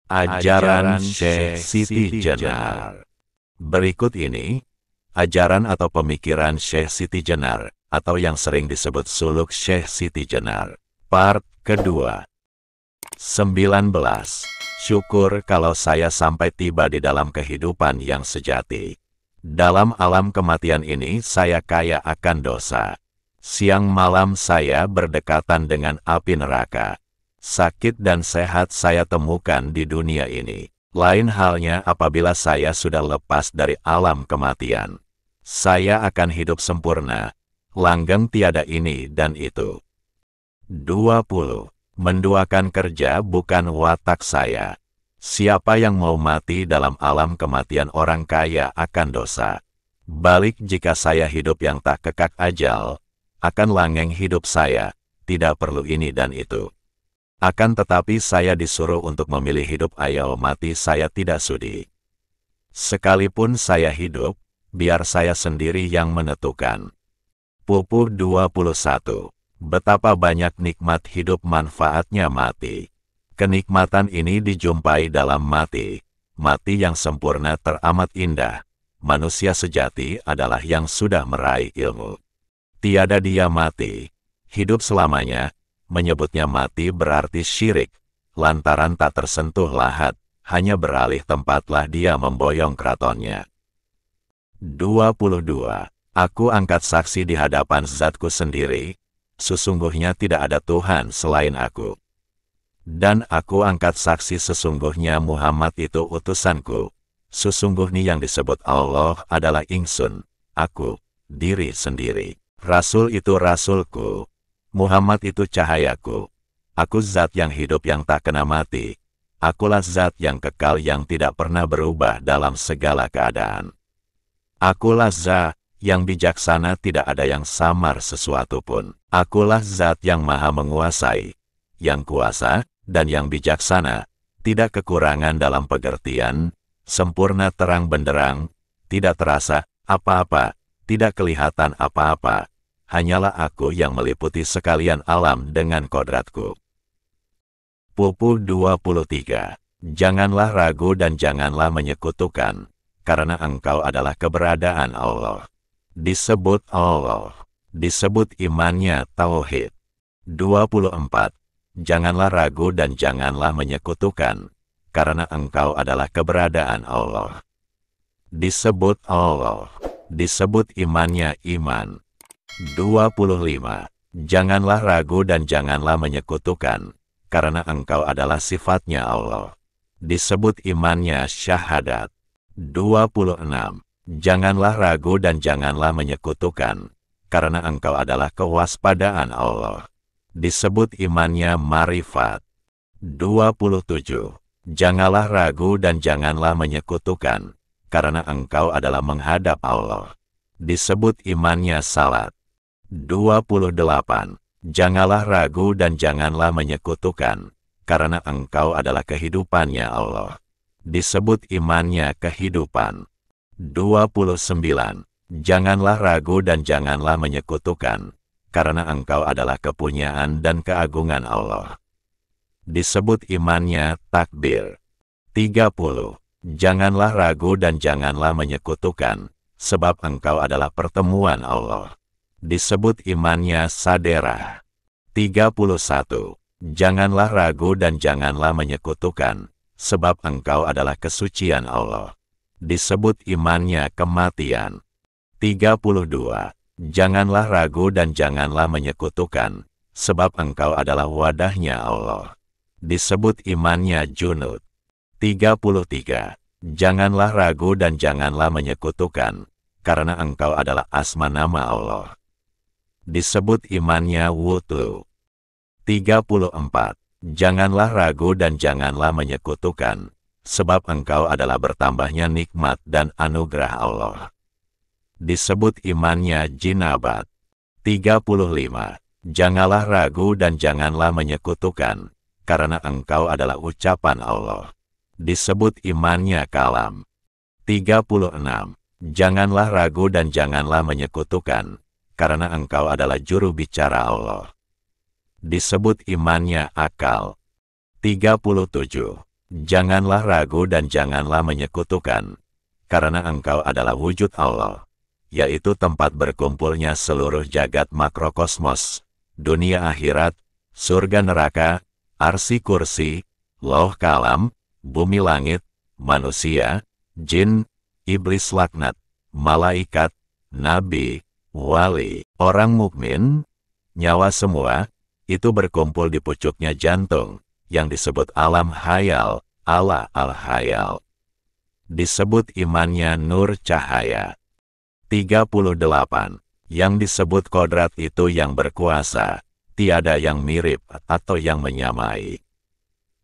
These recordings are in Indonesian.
Ajaran Syekh Siti Jenar. Berikut ini, ajaran atau pemikiran Syekh Siti Jenar, atau yang sering disebut suluk Syekh Siti Jenar. Part kedua. 19. Syukur kalau saya sampai tiba di dalam kehidupan yang sejati. Dalam alam kematian ini saya kaya akan dosa. Siang malam saya berdekatan dengan api neraka. Sakit dan sehat saya temukan di dunia ini. Lain halnya apabila saya sudah lepas dari alam kematian. Saya akan hidup sempurna, langgeng tiada ini dan itu. 20. Menduakan kerja bukan watak saya. Siapa yang mau mati dalam alam kematian orang kaya akan dosa. Balik jika saya hidup yang tak kekal ajal, akan langgeng hidup saya, tidak perlu ini dan itu. Akan tetapi saya disuruh untuk memilih hidup ayau mati saya tidak sudi. Sekalipun saya hidup, biar saya sendiri yang menentukan. Pupuh 21. Betapa banyak nikmat hidup manfaatnya mati. Kenikmatan ini dijumpai dalam mati. Mati yang sempurna teramat indah. Manusia sejati adalah yang sudah meraih ilmu. Tiada dia mati. Hidup selamanya. Menyebutnya mati berarti syirik, lantaran tak tersentuh lahat, hanya beralih tempatlah dia memboyong keratonnya. 22. Aku angkat saksi di hadapan zatku sendiri, sesungguhnya tidak ada Tuhan selain aku. Dan aku angkat saksi sesungguhnya Muhammad itu utusanku, sesungguhnya yang disebut Allah adalah ingsun, aku, diri sendiri. Rasul itu rasulku. Muhammad itu cahayaku. Aku zat yang hidup yang tak kena mati. Akulah zat yang kekal yang tidak pernah berubah dalam segala keadaan. Akulah zat yang bijaksana tidak ada yang samar sesuatu pun. Akulah zat yang maha menguasai, yang kuasa dan yang bijaksana, tidak kekurangan dalam pengertian, sempurna terang benderang, tidak terasa apa-apa, tidak kelihatan apa-apa. Hanyalah aku yang meliputi sekalian alam dengan kodratku. Pupuh 23. Janganlah ragu dan janganlah menyekutukan, karena engkau adalah keberadaan Allah. Disebut Allah, disebut imannya tauhid. 24. Janganlah ragu dan janganlah menyekutukan, karena engkau adalah keberadaan Allah. Disebut Allah, disebut imannya iman. 25. Janganlah ragu dan janganlah menyekutukan, karena engkau adalah sifatnya Allah. Disebut imannya syahadat. 26. Janganlah ragu dan janganlah menyekutukan, karena engkau adalah kewaspadaan Allah. Disebut imannya marifat. 27. Janganlah ragu dan janganlah menyekutukan, karena engkau adalah menghadap Allah. Disebut imannya salat. 28. Janganlah ragu dan janganlah menyekutukan, karena engkau adalah kehidupannya Allah. Disebut imannya kehidupan. 29. Janganlah ragu dan janganlah menyekutukan, karena engkau adalah kepunyaan dan keagungan Allah. Disebut imannya takbir. 30. Janganlah ragu dan janganlah menyekutukan, sebab engkau adalah pertemuan Allah. Disebut imannya saderah. 31. Janganlah ragu dan janganlah menyekutukan, sebab engkau adalah kesucian Allah. Disebut imannya kematian. 32. Janganlah ragu dan janganlah menyekutukan, sebab engkau adalah wadahnya Allah. Disebut imannya junud. 33. Janganlah ragu dan janganlah menyekutukan, karena engkau adalah asma nama Allah. Disebut imannya wutlu. 34. Janganlah ragu dan janganlah menyekutukan, sebab engkau adalah bertambahnya nikmat dan anugerah Allah. Disebut imannya jinabat. 35. Janganlah ragu dan janganlah menyekutukan, karena engkau adalah ucapan Allah. Disebut imannya kalam. 36. Janganlah ragu dan janganlah menyekutukan, karena engkau adalah juru bicara Allah. Disebut imannya akal. 37. Janganlah ragu dan janganlah menyekutukan, karena engkau adalah wujud Allah, yaitu tempat berkumpulnya seluruh jagat makrokosmos, dunia akhirat, surga neraka, arsi kursi, loh kalam, bumi langit, manusia, jin, iblis laknat, malaikat, nabi, wali, orang mukmin, nyawa semua, itu berkumpul di pucuknya jantung, yang disebut alam hayal, Allah al-hayal. Disebut imannya nur cahaya. 38. Yang disebut kodrat itu yang berkuasa, tiada yang mirip atau yang menyamai.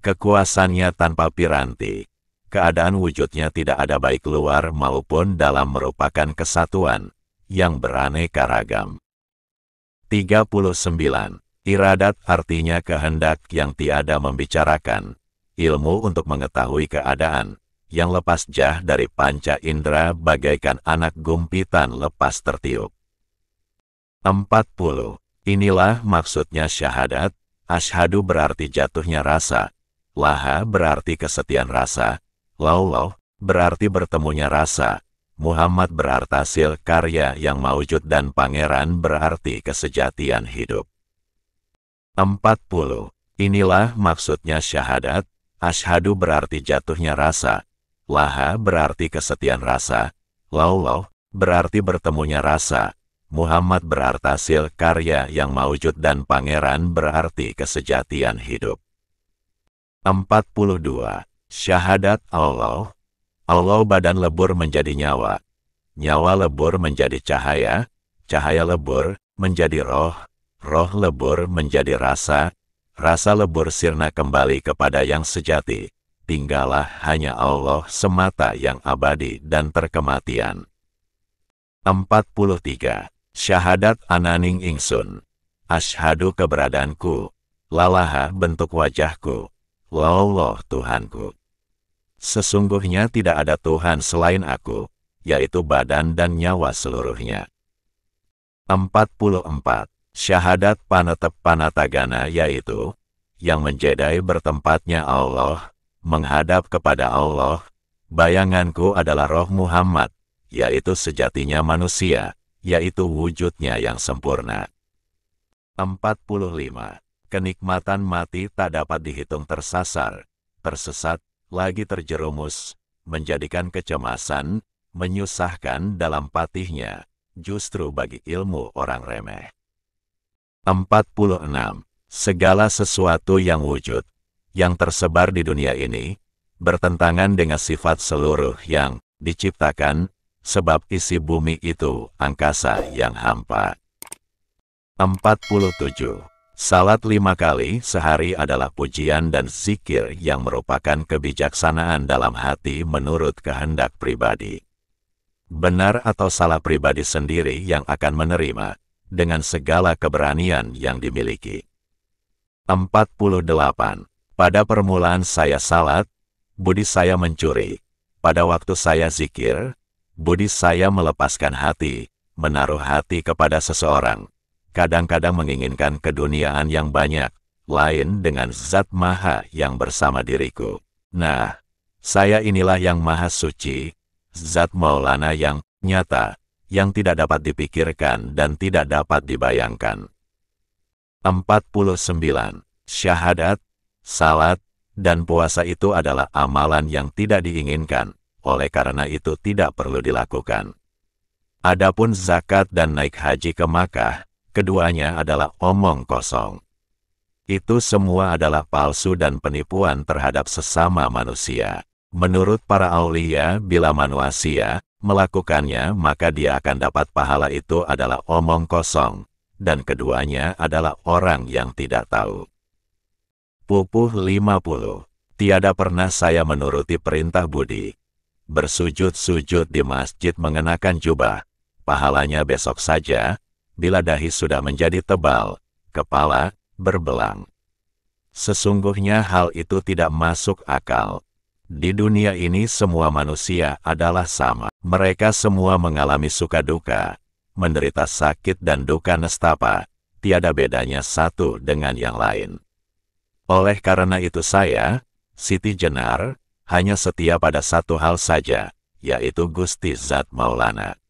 Kekuasaannya tanpa piranti, keadaan wujudnya tidak ada baik luar maupun dalam merupakan kesatuan, yang beraneka ragam. 39. Iradat artinya kehendak yang tiada membicarakan, ilmu untuk mengetahui keadaan, yang lepas jah dari panca indera bagaikan anak gumpitan lepas tertiup. 40. Inilah maksudnya syahadat, asyhadu berarti jatuhnya rasa, laha berarti kesetiaan rasa, lauloh berarti bertemunya rasa, Muhammad berarti hasil karya yang maujud dan pangeran berarti kesejatian hidup. 40. Inilah maksudnya syahadat, asyhadu berarti jatuhnya rasa, laha berarti kesetiaan rasa, lauloh berarti bertemunya rasa, Muhammad berarti hasil karya yang maujud dan pangeran berarti kesejatian hidup. 42. Syahadat Allah. Allah badan lebur menjadi nyawa, nyawa lebur menjadi cahaya, cahaya lebur menjadi roh, roh lebur menjadi rasa, rasa lebur sirna kembali kepada yang sejati, tinggallah hanya Allah semata yang abadi dan terkematian. 43. Syahadat ananing ingsun, asyhadu keberadaanku, lalaha bentuk wajahku, lauloh Tuhanku. Sesungguhnya tidak ada Tuhan selain aku, yaitu badan dan nyawa seluruhnya. 44. Syahadat panetep panatagana yaitu, yang menjadi bertempatnya Allah, menghadap kepada Allah, bayanganku adalah roh Muhammad, yaitu sejatinya manusia, yaitu wujudnya yang sempurna. 45. Kenikmatan mati tak dapat dihitung tersasar, tersesat, lagi terjerumus, menjadikan kecemasan, menyusahkan dalam patihnya, justru bagi ilmu orang remeh. 46. Segala sesuatu yang wujud, yang tersebar di dunia ini, bertentangan dengan sifat seluruh yang diciptakan, sebab isi bumi itu angkasa yang hampa. 47. Salat 5 kali sehari adalah pujian dan zikir yang merupakan kebijaksanaan dalam hati menurut kehendak pribadi. Benar atau salah pribadi sendiri yang akan menerima, dengan segala keberanian yang dimiliki. 48. Pada permulaan saya salat, budi saya mencuri. Pada waktu saya zikir, budi saya melepaskan hati, menaruh hati kepada seseorang. Kadang-kadang menginginkan keduniaan yang banyak, lain dengan Zat Maha yang bersama diriku. Nah, saya inilah yang Maha Suci, Zat Maulana yang nyata, yang tidak dapat dipikirkan dan tidak dapat dibayangkan. 49. Syahadat, salat, dan puasa itu adalah amalan yang tidak diinginkan, oleh karena itu tidak perlu dilakukan. Adapun zakat dan naik haji ke Makkah, keduanya adalah omong kosong. Itu semua adalah palsu dan penipuan terhadap sesama manusia. Menurut para aulia, bila manusia melakukannya, maka dia akan dapat pahala itu adalah omong kosong, dan keduanya adalah orang yang tidak tahu. Pupuh 50. Tiada pernah saya menuruti perintah budi. Bersujud-sujud di masjid mengenakan jubah, pahalanya besok saja, bila dahi sudah menjadi tebal, kepala berbelang. Sesungguhnya hal itu tidak masuk akal. Di dunia ini semua manusia adalah sama. Mereka semua mengalami suka duka, menderita sakit dan duka nestapa, tiada bedanya satu dengan yang lain. Oleh karena itu saya Siti Jenar hanya setia pada satu hal saja, yaitu Gusti Zat Maulana.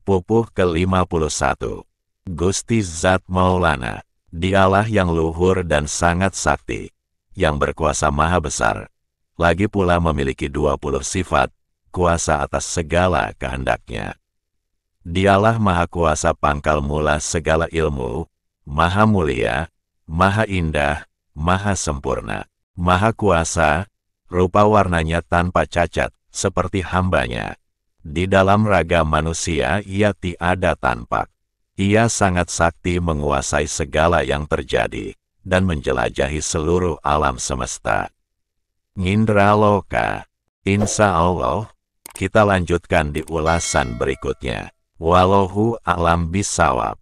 Pupuh ke-51. Gusti Zat Maulana, Dialah yang luhur dan sangat sakti, yang berkuasa maha besar, lagi pula memiliki 20 sifat, kuasa atas segala kehendaknya. Dialah maha kuasa pangkal mula segala ilmu, maha mulia, maha indah, maha sempurna, maha kuasa, rupa warnanya tanpa cacat, seperti hambanya. Di dalam raga manusia ia tiada tampak. Ia sangat sakti menguasai segala yang terjadi, dan menjelajahi seluruh alam semesta. Ngindra Loka. Insya Allah, kita lanjutkan di ulasan berikutnya. Wallahu a'lam bishawab.